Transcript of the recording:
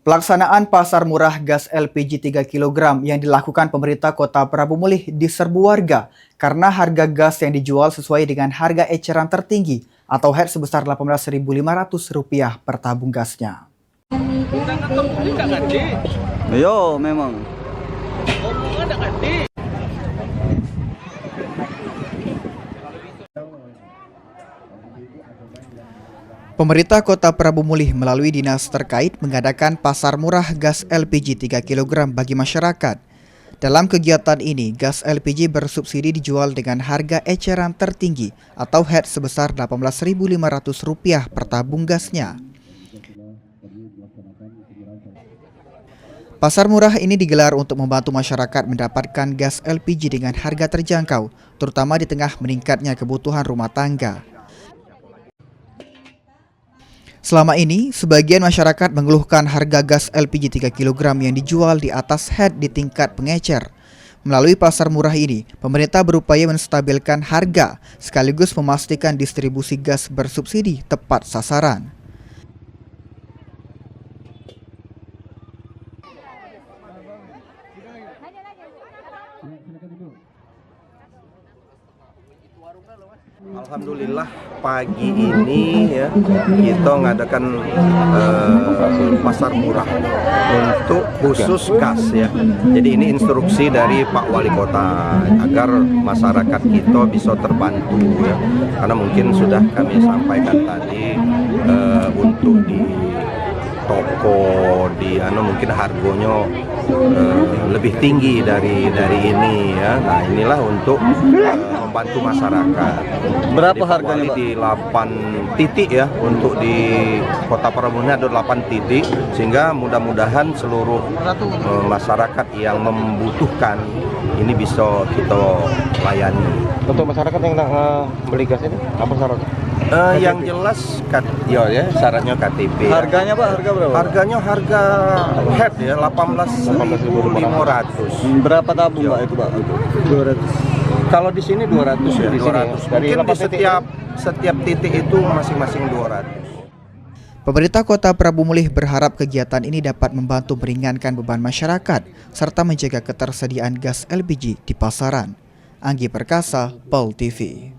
Pelaksanaan pasar murah gas LPG 3 kg yang dilakukan pemerintah Kota Prabu Mulih diserbu warga karena harga gas yang dijual sesuai dengan harga eceran tertinggi atau HET sebesar Rp18.500 per tabung gasnya. Yo, memang. Pemerintah Kota Prabu Mulih melalui dinas terkait mengadakan pasar murah gas LPG 3 kg bagi masyarakat. Dalam kegiatan ini, gas LPG bersubsidi dijual dengan harga eceran tertinggi atau HET sebesar Rp18.500 per tabung gasnya. Pasar murah ini digelar untuk membantu masyarakat mendapatkan gas LPG dengan harga terjangkau, terutama di tengah meningkatnya kebutuhan rumah tangga. Selama ini, sebagian masyarakat mengeluhkan harga gas LPG 3 kg yang dijual di atas HET di tingkat pengecer. Melalui pasar murah ini, pemerintah berupaya menstabilkan harga sekaligus memastikan distribusi gas bersubsidi tepat sasaran. Alhamdulillah pagi ini ya kita mengadakan pasar murah untuk khusus gas ya. Jadi ini instruksi dari Pak Wali Kota agar masyarakat kita bisa terbantu ya. Karena mungkin sudah kami sampaikan tadi untuk di toko di mungkin harganya lebih tinggi dari ini ya. Nah inilah untuk membantu masyarakat. Berapa harganya, Pak? Di 8 titik ya, untuk di Kota Prabu Mulih ada 8 titik, sehingga mudah-mudahan seluruh masyarakat yang membutuhkan ini bisa kita layani. Untuk masyarakat yang beli gas ini apa syaratnya? Yang jelas ya syaratnya KTP. Harganya Pak, harga berapa? Harganya harga HET ya 18.500. Berapa tabung Pak itu Pak? 200. Kalau di sini 200 ya, di 200. Dari Mungkin di titik setiap titik itu masing-masing 200. Pemerintah Kota Prabu Mulih berharap kegiatan ini dapat membantu meringankan beban masyarakat serta menjaga ketersediaan gas LPG di pasaran. Anggi Perkasa, POL TV.